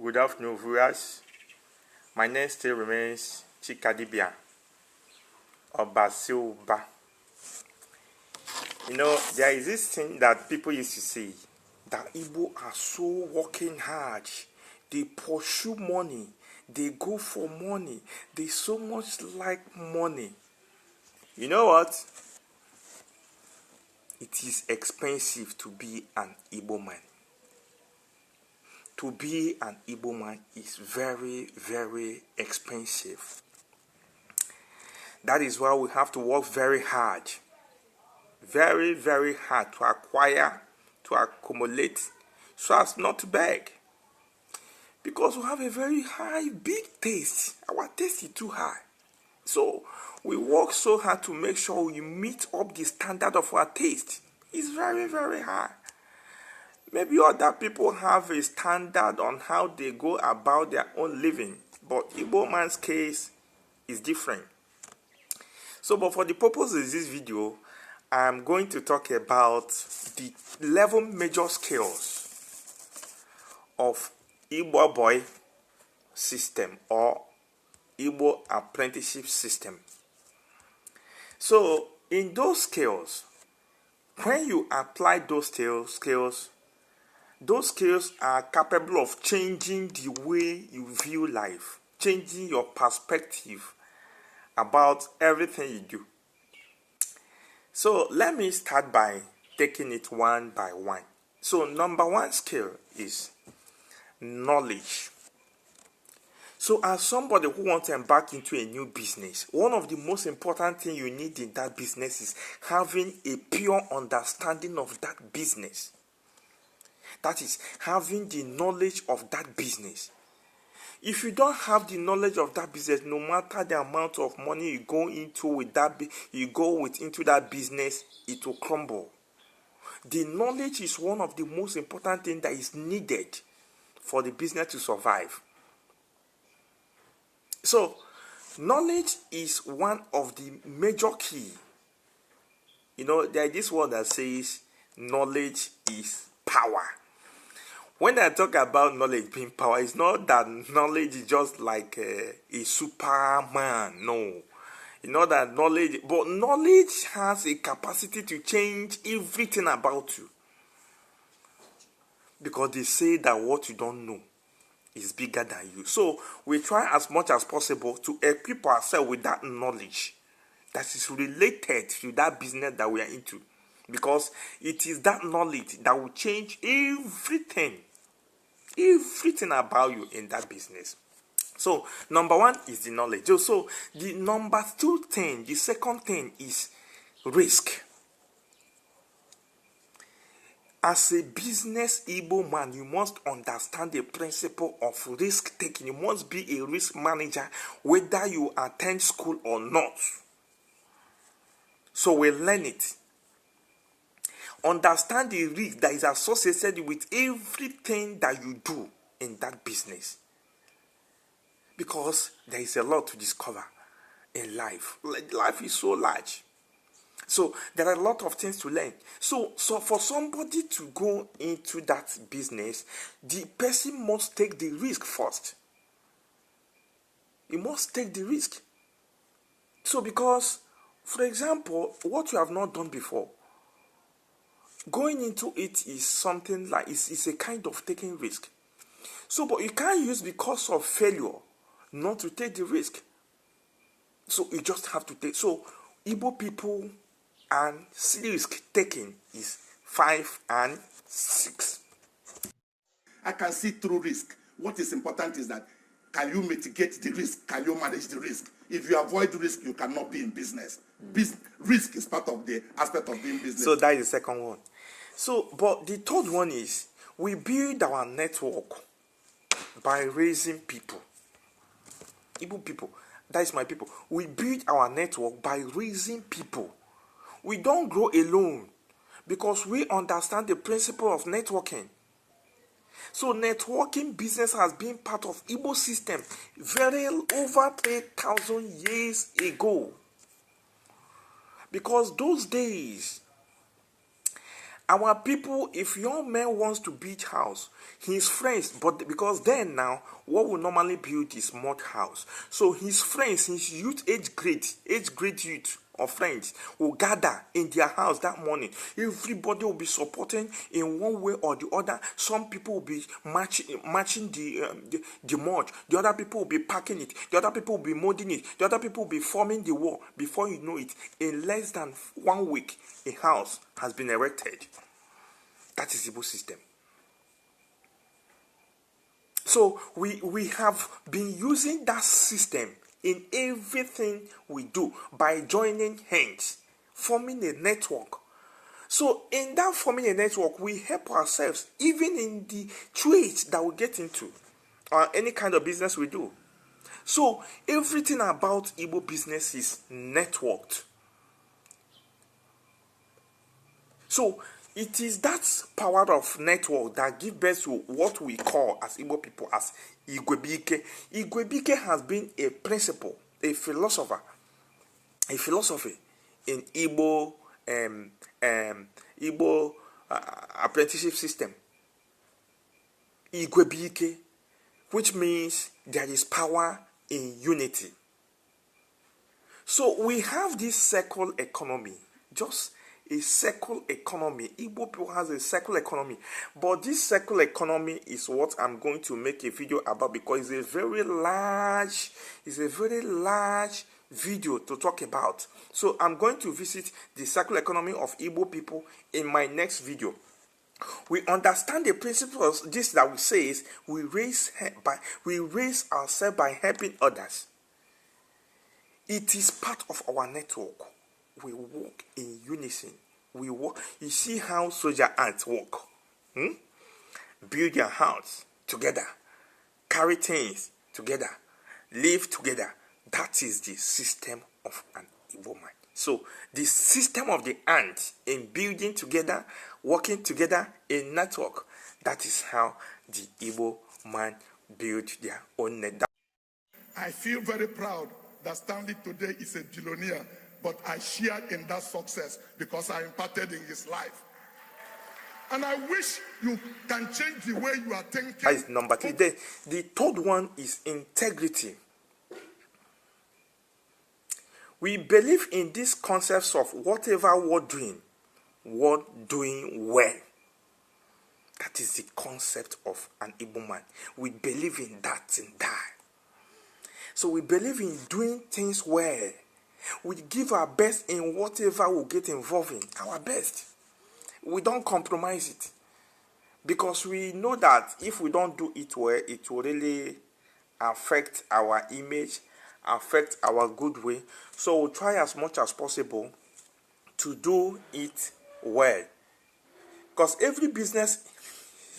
Good afternoon, viewers. My name still remains Chikadibia or Basilba. You know, there is this thing that people used to say that Igbo are so working hard. They pursue money. They go for money. They so much like money. You know what? It is expensive to be an Igbo man. To be an Igbo man is very, very expensive. That is why we have to work very hard. Very, very hard to acquire, to accumulate, so as not to beg. Because we have a very high, big taste. Our taste is too high. So we work so hard to make sure we meet up the standard of our taste. It's very, very high. Maybe other people have a standard on how they go about their own living, but Igbo man's case is different. So, but for the purpose of this video, I'm going to talk about the 11 major skills of Igba-Boi system or Igbo apprenticeship system. So, in those skills, when you apply those skills are capable of changing the way you view life, changing your perspective about everything you do. So let me start by taking it one by one. So number one skill is knowledge. So as somebody who wants to embark into a new business, one of the most important things you need in that business is having a pure understanding of that business. That is, having the knowledge of that business. If you don't have the knowledge of that business, no matter the amount of money you go into with that, into that business, it will crumble. The knowledge is one of the most important things that is needed for the business to survive. So, knowledge is one of the major key. You know, there is this word that says knowledge is power. When I talk about knowledge being power, it's not that knowledge is just like a superman. No. You know that knowledge, but knowledge has a capacity to change everything about you. Because they say that what you don't know is bigger than you. So we try as much as possible to equip ourselves with that knowledge that is related to that business that we are into. Because it is that knowledge that will change everything about you in that business. So number one is the knowledge. So the number two thing, the second thing is risk. As a business Igbo man, you must understand the principle of risk taking. You must be a risk manager whether you attend school or not. So we learn it. Understand the risk that is associated with everything that you do in that business. Because there is a lot to discover in life. Life is so large. So there are a lot of things to learn. So for somebody to go into that business, the person must take the risk first. He must take the risk. So because, for example, what you have not done before, going into it is something like, it's a kind of taking risk. So, but you can't use because of failure not to take the risk. So you just have to take. So Igbo people and risk taking is 5 and 6. I can see through risk. What is important is that can you mitigate the risk? Can you manage the risk? If you avoid risk, you cannot be in business. Risk is part of the aspect of being business. So that is the second one. So, but the third one is we build our network by raising people. Igbo people, that is my people. We build our network by raising people. We don't grow alone because we understand the principle of networking. So networking business has been part of Igbo system over 3,000 years ago. Because those days, Our people, if young man wants to build house, his friends, but because then now, what we normally build is mud house. So his friends, his youth age grade youth or friends will gather in their house that morning. Everybody will be supporting in one way or the other. Some people will be matching the mud. The other people will be packing it. The other people will be molding it. The other people will be forming the wall. Before you know it, in less than 1 week, a house has been erected. That is the Igbo system. So we have been using that system in everything we do by joining hands, forming a network. So in that forming a network, we help ourselves even in the trades that we get into or any kind of business we do. So everything about Igbo business is networked. So it is that power of network that gives birth to what we call as Igbo people as Igwe-Bike. Igwe-Bike has been a principle, a philosophy in Igbo apprenticeship system. Igwe-Bike, which means there is power in unity. So we have this circle economy, just a circle economy. Igbo people has a circle economy, but this circle economy is what I'm going to make a video about because it's a very large video to talk about. So I'm going to visit the circle economy of Igbo people in my next video. We understand the principles. This that we say is we raise ourselves by helping others. It is part of our network. We work in unison. We work. You see how soldier ants work? Build your house together, carry things together, live together. That is the system of an Igbo man. So the system of the ant in building together, working together in network. That is how the Igbo man build their own network. I feel very proud that Stanley today is a billionaire, but I shared in that success because I imparted in his life. And I wish you can change the way you are thinking. That is number 3. The third one is integrity. We believe in these concepts of whatever we're doing well. That is the concept of an Igbo man. We believe in that and that. So we believe in doing things well. We give our best in whatever we get involved in. Our best. We don't compromise it. Because we know that if we don't do it well, it will really affect our image, affect our goodwill. So we'll try as much as possible to do it well. Because every business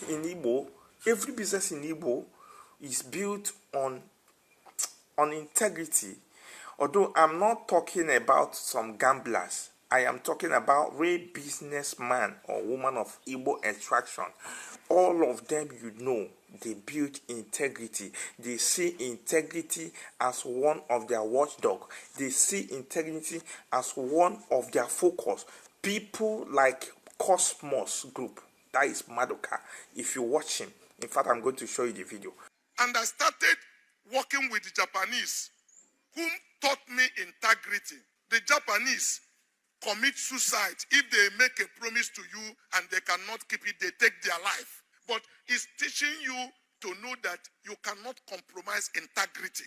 in Igbo is built on integrity. Although I'm not talking about some gamblers, I am talking about real businessman or woman of Igbo extraction. All of them, they build integrity. They see integrity as one of their watchdog. They see integrity as one of their focus. People like Cosmos Group, that is Madoka. If you watch him, in fact, I'm going to show you the video. And I started working with the Japanese, whom taught me integrity. The Japanese commit suicide if they make a promise to you and they cannot keep it, they take their life. But it's teaching you to know that you cannot compromise integrity.